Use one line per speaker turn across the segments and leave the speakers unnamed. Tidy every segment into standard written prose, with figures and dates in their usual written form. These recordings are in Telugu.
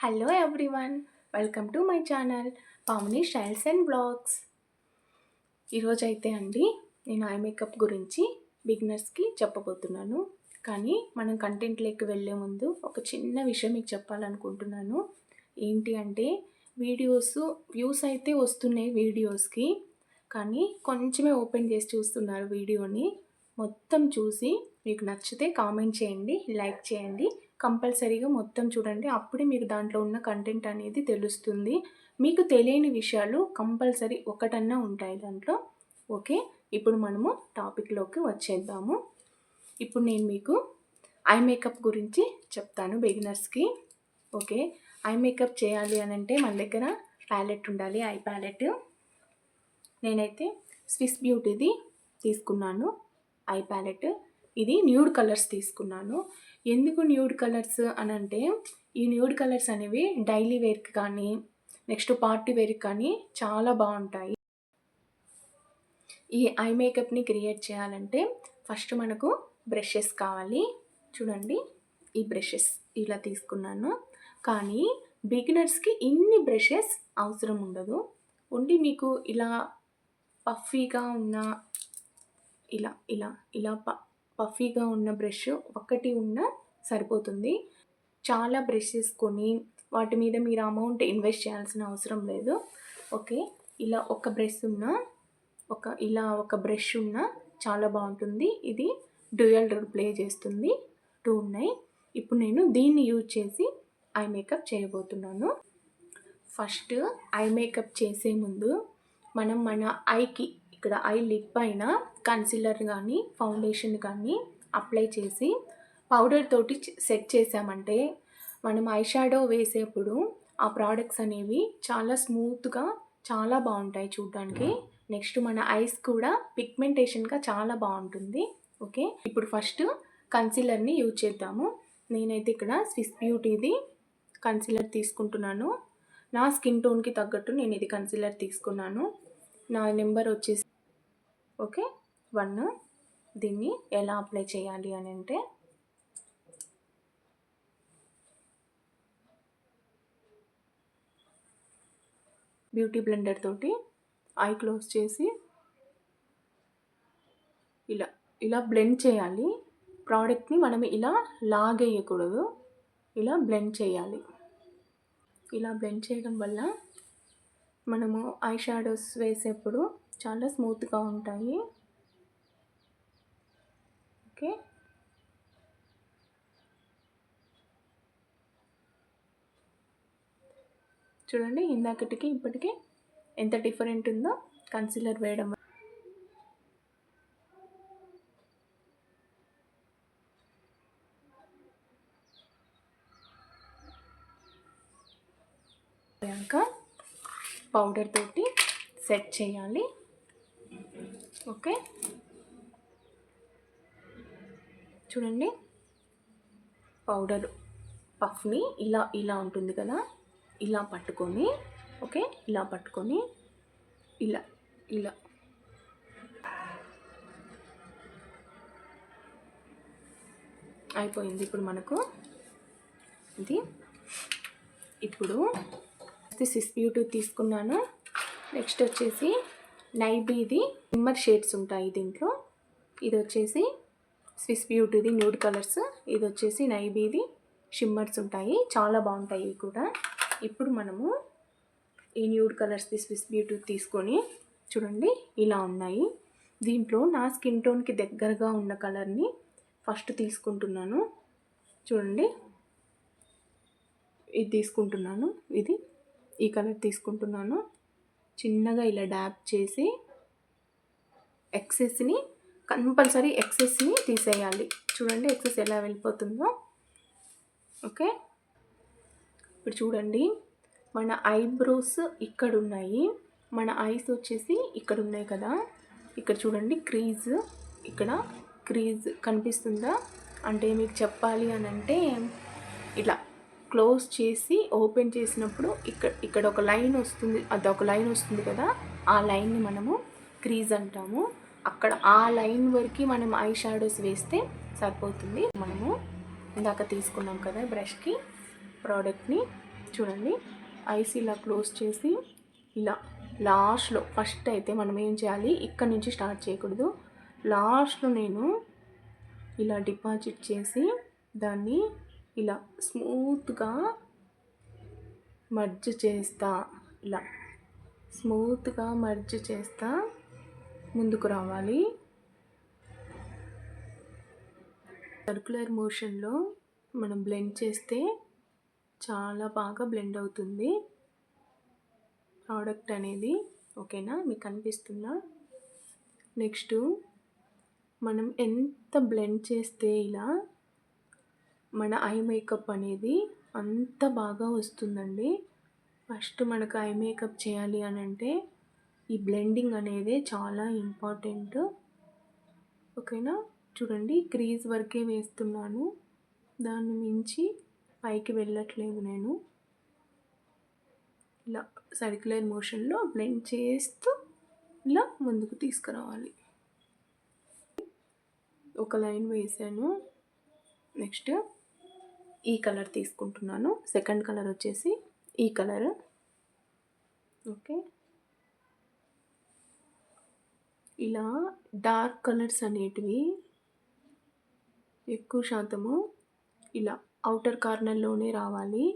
Hello everyone, welcome to my channel Pavani styles and blogs. ఈరోజైతే అండి నేను ఐ మేకప్ గురించి బిగినర్స్కి చెప్పబోతున్నాను. కానీ మనం కంటెంట్లోకి వెళ్ళే ముందు ఒక చిన్న విషయం మీకు చెప్పాలనుకుంటున్నాను. ఏంటి అంటే వ్యూస్ అయితే వస్తున్నాయి వీడియోస్కి, కానీ కొంచెమే ఓపెన్ చేసి చూస్తున్నారు వీడియోని. మొత్తం చూసి మీకు నచ్చితే కామెంట్ చేయండి, లైక్ చేయండి. కంపల్సరీగా మొత్తం చూడండి, అప్పుడే మీకు దాంట్లో ఉన్న కంటెంట్ అనేది తెలుస్తుంది. మీకు తెలియని విషయాలు కంపల్సరీ ఒకటన్నా ఉంటాయి దాంట్లో. ఓకే, ఇప్పుడు మనము టాపిక్లోకి వచ్చేద్దాము. ఇప్పుడు నేను మీకు ఐ మేకప్ గురించి చెప్తాను బిగినర్స్కి. ఓకే, ఐ మేకప్ చేయాలి అని అంటే మన దగ్గర ప్యాలెట్ ఉండాలి, ఐ ప్యాలెట్. నేనైతే స్విస్ బ్యూటీది తీసుకున్నాను ఐ ప్యాలెట్. ఇది న్యూడ్ కలర్స్ తీసుకున్నాను. ఎందుకు న్యూడ్ కలర్స్ అని అంటే, ఈ న్యూడ్ కలర్స్ అనేవి డైలీ వేర్కి కానీ నెక్స్ట్ పార్టీ వేర్కి కానీ చాలా బాగుంటాయి. ఈ ఐ మేకప్ని క్రియేట్ చేయాలంటే ఫస్ట్ మనకు బ్రషెస్ కావాలి. చూడండి, ఈ బ్రషెస్ ఇలా తీసుకున్నాను. కానీ బిగినర్స్కి ఇన్ని బ్రషెస్ అవసరం ఉండదు. ఓన్లీ మీకు ఇలా పఫీగా ఉన్న ఇలా ఇలా ఇలా పఫీగా ఉన్న బ్రష్ ఒక్కటి ఉన్న సరిపోతుంది. చాలా బ్రషెస్ కొని వాటి మీద మీరు అమౌంట్ ఇన్వెస్ట్ చేయాల్సిన అవసరం లేదు. ఓకే, ఇలా ఒక బ్రష్ ఉన్న చాలా బాగుంటుంది. ఇది డ్యూయల్ రోల్ ప్లే చేస్తుంది. 2 ఉన్నాయి. ఇప్పుడు నేను దీన్ని యూజ్ చేసి ఐ మేకప్ చేయబోతున్నాను. ఫస్ట్ ఐ మేకప్ చేసే ముందు మనం మన ఐకి ఇక్కడ ఐ లిప్ పైన కన్సీలర్ కానీ ఫౌండేషన్ కానీ అప్లై చేసి పౌడర్ తోటి సెట్ చేసామంటే మనం ఐ షాడో వేసేప్పుడు ఆ ప్రోడక్ట్స్ అనేవి చాలా స్మూత్గా చాలా బాగుంటాయి చూడడానికి. నెక్స్ట్ మన ఐస్ కూడా పిగ్మెంటేషన్గా చాలా బాగుంటుంది. ఓకే, ఇప్పుడు ఫస్ట్ కన్సీలర్ని యూజ్ చేద్దాము. నేనైతే ఇక్కడ స్విస్ బ్యూటీది కన్సీలర్ తీసుకుంటున్నాను. నా స్కిన్ టోన్కి తగ్గట్టు నేను ఇది కన్సీలర్ తీసుకున్నాను. నా నెంబర్ వచ్చేసి ఓకే 1. దీన్ని ఎలా అప్లై చేయాలి అని అంటే, బ్యూటీ బ్లెండర్ తోటి ఐ క్లోజ్ చేసి ఇలా బ్లెండ్ చేయాలి. ప్రోడక్ట్ని మనం ఇలా లాగేయకూడదు, ఇలా బ్లెండ్ చేయాలి. ఇలా బ్లెండ్ చేయడం వల్ల మనము ఐ షాడోస్ వేసేప్పుడు చాలా స్మూత్గా ఉంటాయి. ఓకే, చూడండి ఇందాకటికి ఇప్పటికి ఎంత డిఫరెంట్ ఉందో కన్సీలర్ వేయడం. పౌడర్ తోటి సెట్ చేయాలి. ఓకే, చూడండి పౌడర్ పఫ్ని ఇలా ఉంటుంది కదా, ఇలా పట్టుకొని ఓకే ఇలా పట్టుకొని ఇలా అయిపోయింది. ఇప్పుడు మనకు ఇది ఇప్పుడు స్విస్ బ్యూటీ తీసుకున్నాను. నెక్స్ట్ వచ్చేసి నైబీది షిమ్మర్ షేడ్స్ ఉంటాయి దీంట్లో. ఇది వచ్చేసి స్విస్ బ్యూటీది న్యూడ్ కలర్స్, ఇది వచ్చేసి నైబీది షిమ్మర్స్ ఉంటాయి, చాలా బాగుంటాయి ఇవి కూడా. ఇప్పుడు మనము ఈ న్యూడ్ కలర్స్ది స్విస్ బ్యూటీ తీసుకొని చూడండి ఇలా ఉన్నాయి. దీంట్లో నా స్కిన్ టోన్కి దగ్గరగా ఉన్న కలర్ని ఫస్ట్ తీసుకుంటున్నాను. చూడండి, ఇది తీసుకుంటున్నాను. ఈ కలర్ తీసుకుంటున్నాను. చిన్నగా ఇలా డాబ్ చేసి కంపల్సరీ ఎక్సెస్ని తీసేయాలి. చూడండి ఎక్సెస్ ఎలా వెళ్ళిపోతుందో. ఓకే, ఇప్పుడు చూడండి మన ఐబ్రోస్ ఇక్కడ ఉన్నాయి, మన ఐస్ వచ్చేసి ఇక్కడ ఉన్నాయి కదా. ఇక్కడ చూడండి ఇక్కడ క్రీజ్ కనిపిస్తుందా? అంటే మీకు చెప్పాలి అని అంటే ఇలా క్లోజ్ చేసి ఓపెన్ చేసినప్పుడు ఇక్కడ ఒక లైన్ వస్తుంది, అదొక లైన్ వస్తుంది కదా, ఆ లైన్ని మనము క్రీజ్ అంటాము. అక్కడ ఆ లైన్ వరకు మనం ఐ షాడోస్ వేస్తే సరిపోతుంది. మనము ఇందాక తీసుకున్నాం కదా బ్రష్కి ప్రోడక్ట్ని చూడండి, ఐస్ ఇలా క్లోజ్ చేసి ఇలా లాస్ట్లో ఫస్ట్ అయితే మనం ఏం చేయాలి, ఇక్కడ నుంచి స్టార్ట్ చేయకూడదు. లాస్ట్లో నేను ఇలా డిపాజిట్ చేసి దాన్ని ఇలా స్మూత్గా మర్జ్ చేస్తా. ఇలా స్మూత్గా మర్జ్ చేస్తా ముందుకు రావాలి. సర్క్యులర్ మోషన్లో మనం బ్లెండ్ చేస్తే చాలా బాగా బ్లెండ్ అవుతుంది ప్రోడక్ట్ అనేది. ఓకేనా, మీకు అనిపిస్తుందా? నెక్స్ట్ మనం ఎంత బ్లెండ్ చేస్తే ఇలా మన ఐ మేకప్ అనేది అంత బాగా వస్తుందండి. ఫస్ట్ మనకు ఐ మేకప్ చేయాలి అని అంటే ఈ బ్లెండింగ్ అనేది చాలా ఇంపార్టెంట్. ఓకేనా, చూడండి క్రీజ్ వరకే వేస్తున్నాను, దాన్ని మించి పైకి వెళ్ళట్లేదు నేను. ఇలా సర్క్యులర్ మోషన్లో బ్లెండ్ చేస్తూ ఇలా ముందుకు తీసుకురావాలి. ఒక లైన్ వేసాను. నెక్స్ట్ ఈ కలర్ తీసుకుంటున్నాను. సెకండ్ కలర్ వచ్చేసి ఈ కలర్. ఓకే, ఇలా డార్క్ కలర్స్ అనేటివి ఎక్కువ శాతము ఇలా అవుటర్ కార్నర్లోనే రావాలి.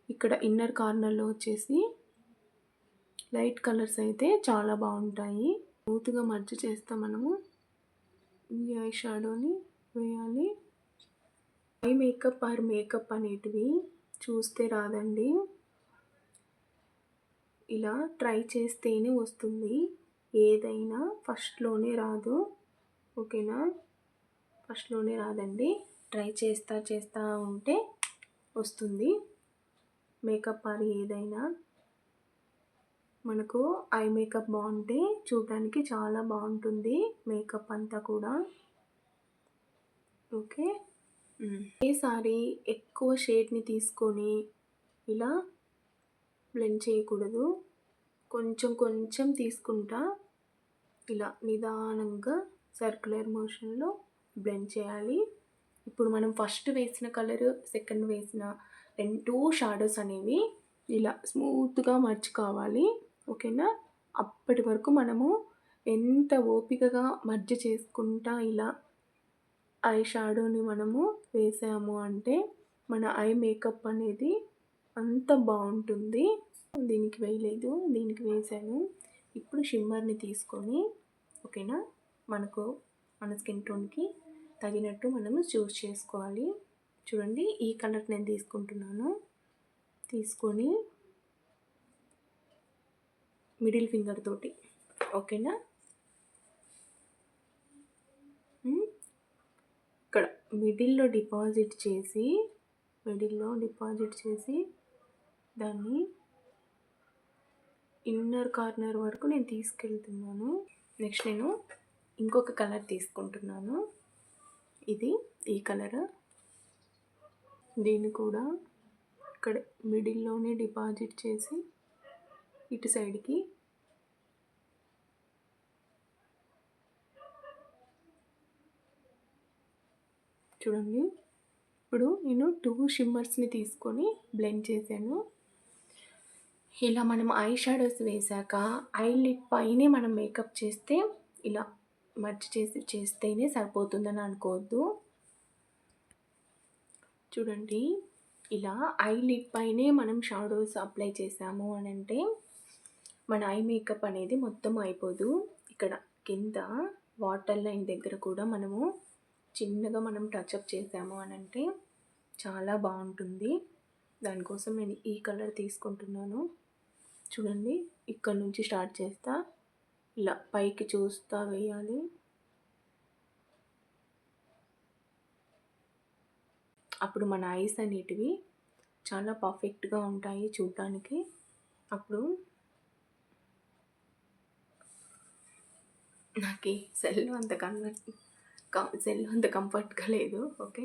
ఇక్కడ ఇన్నర్ కార్నర్లో వచ్చేసి లైట్ కలర్స్ అయితే చాలా బాగుంటాయి. స్మూత్గా మర్జ్ చేస్తాం మనము. ఈ ఐ షాడోని వేయాలి. ఐ మేకప్ ఆర్ మేకప్ అనేటివి చూస్తే రాదండి, ఇలా ట్రై చేస్తేనే వస్తుంది. ఏదైనా ఫస్ట్లోనే రాదు. ఓకేనా, ఫస్ట్లోనే రాదండి, ట్రై చేస్తా ఉంటే వస్తుంది. మేకప్ ఆర్ ఏదైనా మనకు ఐ మేకప్ బాగుంటే చూడడానికి చాలా బాగుంటుంది మేకప్ అంతా కూడా. ఓకే, ఈసారి ఎక్కువ షేడ్ని తీసుకొని ఇలా బ్లెండ్ చేయకూడదు. కొంచెం కొంచెం తీసుకుంటా ఇలా నిదానంగా సర్క్యులర్ మోషన్లో బ్లెండ్ చేయాలి. ఇప్పుడు మనం ఫస్ట్ వేసిన కలర్, సెకండ్ వేసిన టూ షాడోస్ అనేవి ఇలా స్మూత్గా మర్జ్ కావాలి. ఓకేనా, అప్పటి వరకు మనము ఎంత ఓపికగా మర్జ్ చేసుకుంటా ఇలా ఐ షాడోని మనము వేసాము అంటే మన ఐ మేకప్ అనేది అంత బాగుంటుంది. దీనికి వేయలేదు, దీనికి వేసాను. ఇప్పుడు షిమ్మర్ని తీసుకొని, ఓకేనా, మన స్కిన్ టోన్కి తగినట్టు మనము చూస్ చేసుకోవాలి. చూడండి, ఈ కలర్ నేను తీసుకుంటున్నాను. తీసుకొని మిడిల్ ఫింగర్ తోటి, ఓకేనా, ఇక్కడ మిడిల్లో డిపాజిట్ చేసి దాన్ని ఇన్నర్ కార్నర్ వరకు నేను తీసుకెళ్తున్నాను. నెక్స్ట్ నేను ఇంకొక కలర్ తీసుకుంటున్నాను. ఇది ఈ కలర్. దీన్ని కూడా ఇక్కడ మిడిల్లోనే డిపాజిట్ చేసి ఇటు సైడ్కి చూడండి. ఇప్పుడు నేను 2 షిమ్మర్స్ని తీసుకొని బ్లెండ్ చేశాను. ఇలా మనం ఐ షాడోస్ వేసాక ఐ లిడ్ పైనే మనం మేకప్ చేస్తే ఇలా మర్జ్ చేస్తేనే సరిపోతుందని అనుకోవద్దు. చూడండి, ఇలా ఐ లిడ్ పైనే మనం షాడోస్ అప్లై చేసాము అని అంటే మన ఐ మేకప్ అనేది మొత్తం అయిపోదు. ఇక్కడ కింద వాటర్ లైన్ దగ్గర కూడా మనము చిన్నగా మనం టచ్అప్ చేసాము అని అంటే చాలా బాగుంటుంది. దానికోసం నేను ఈ కలర్ తీసుకుంటున్నాను. చూడండి, ఇక్కడ నుంచి స్టార్ట్ చేస్తా, ఇలా పైకి చూస్తా వేయాలి. అప్పుడు మన ఐస్ అనేటివి చాలా పర్ఫెక్ట్గా ఉంటాయి చూడడానికి. అప్పుడు నాకు సెల్ అంత కంఫర్ట్గా లేదు. ఓకే,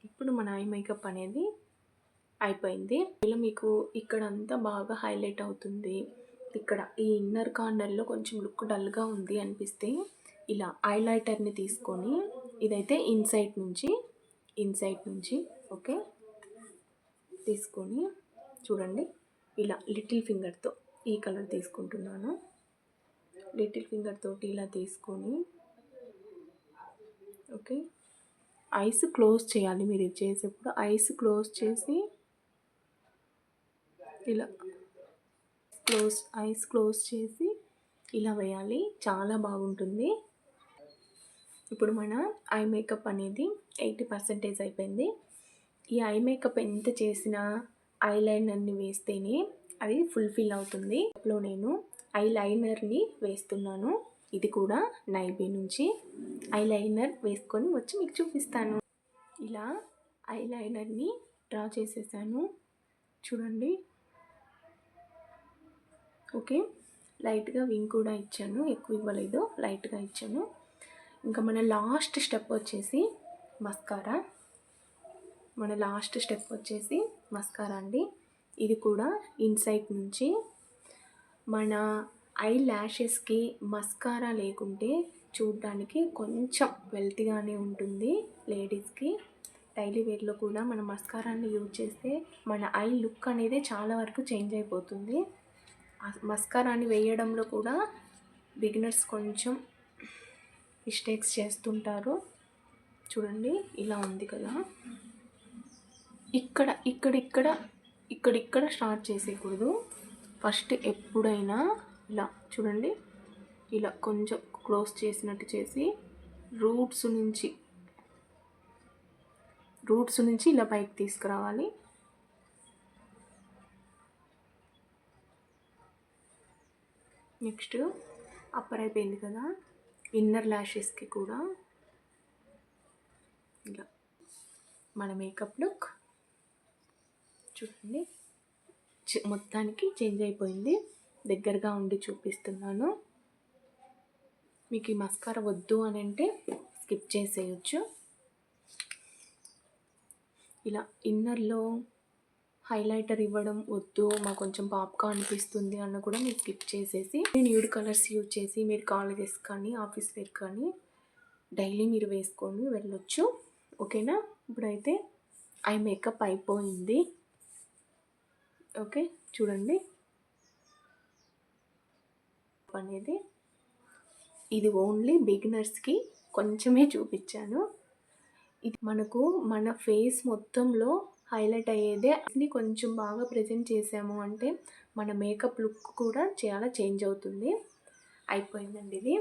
ఇప్పుడు మన ఐ మేకప్ అనేది అయిపోయింది. ఇలా మీకు ఇక్కడంతా బాగా హైలైట్ అవుతుంది. ఇక్కడ ఈ ఇన్నర్ కార్నర్‌లో కొంచెం లుక్ డల్‌గా ఉంది అనిపిస్తే ఇలా హైలైటర్‌ని తీసుకొని ఇదైతే ఇన్సైడ్ నుంచి ఓకే తీసుకొని చూడండి ఇలా లిటిల్ ఫింగర్‌తో ఈ కలర్ తీసుకుంటున్నాను. లిటిల్ ఫింగర్ తోటి ఇలా తీసుకొని ఓకే ఐస్ క్లోజ్ చేయాలి. మీరు ఇది చేసేప్పుడు ఐస్ క్లోజ్ చేసి ఇలా ఐస్ క్లోజ్ చేసి ఇలా వేయాలి. చాలా బాగుంటుంది. ఇప్పుడు మన ఐ మేకప్ అనేది 80% అయిపోయింది. ఈ ఐ మేకప్ ఎంత చేసినా ఐలైనర్ని వేస్తేనే అది ఫుల్ఫిల్ అవుతుంది. ఇప్పుడు నేను ఐలైనర్ని వేస్తున్నాను. ఇది కూడా నైబీ నుంచి ఐలైనర్ వేసుకొని వచ్చి మీకు చూపిస్తాను. ఇలా ఐలైనర్ని డ్రా చేసేసాను చూడండి. ఓకే లైట్గా వింగ్ కూడా ఇచ్చాను, ఎక్కువ ఇవ్వలేదు, లైట్గా ఇచ్చాను. ఇంకా మన లాస్ట్ స్టెప్ వచ్చేసి మస్కారా అండి. ఇది కూడా ఇన్సైడ్ నుంచి మన ఐ ల్యాషెస్కి మస్కారా లేకుంటే చూడడానికి కొంచెం వెల్తీగానే ఉంటుంది. లేడీస్కి డైలీ వేర్లో కూడా మన మస్కారాన్ని యూజ్ చేస్తే మన ఐ లుక్ అనేది చాలా వరకు చేంజ్ అయిపోతుంది. మస్కారాని వేయడంలో కూడా బిగినర్స్ కొంచెం మిస్టేక్స్ చేస్తుంటారు. చూడండి ఇలా ఉంది కదా, ఇక్కడ స్టార్ట్ చేసేయకూడదు. ఫస్ట్ ఎప్పుడైనా ఇలా చూడండి, ఇలా కొంచెం క్లోజ్ చేసినట్టు చేసి రూట్స్ నుంచి ఇలా పైకి తీసుకురావాలి. నెక్స్ట్ అప్పర్ అయిపోయింది కదా, ఇన్నర్ ల్యాషెస్కి కూడా ఇలా మన మేకప్ లుక్ చూడండి మొత్తానికి చేంజ్ అయిపోయింది. దగ్గరగా ఉండి చూపిస్తున్నాను. మీకు ఈ మస్కారా వద్దు అని అంటే స్కిప్ చేసేయచ్చు. ఇలా ఇన్నర్లో హైలైటర్ ఇవ్వడం వద్దు, మాకు కొంచెం పాప్గా అనిపిస్తుంది అన్న కూడా మీరు స్కిప్ చేసేసి న్యూడ్ కలర్స్ యూజ్ చేసి మీరు కాలేజెస్ కానీ ఆఫీస్ వేర్ కానీ డైలీ మీరు వేసుకొని వెళ్ళొచ్చు. ఓకేనా, ఇప్పుడైతే ఐ మేకప్ అయిపోయింది. ఓకే చూడండి అనేది ఇది ఓన్లీ బిగినర్స్కి కొంచెమే చూపించాను. ఇది మనకు మన ఫేస్ మొత్తంలో హైలైట్ అయ్యేదే. అది కొంచెం బాగా ప్రజెంట్ చేసాము అంటే మన మేకప్ లుక్ కూడా చాలా చేంజ్ అవుతుంది. అయిపోయిందండి ఇది.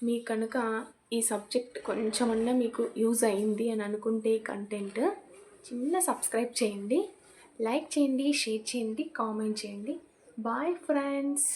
మీకు కనుక ఈ సబ్జెక్ట్ కొంచెమన్నా మీకు యూజ్ అయింది అని అనుకుంటే ఈ కంటెంట్ చిన్న సబ్స్క్రైబ్ చేయండి, లైక్ చేయండి, షేర్ చేయండి, కామెంట్ చేయండి. Bye friends.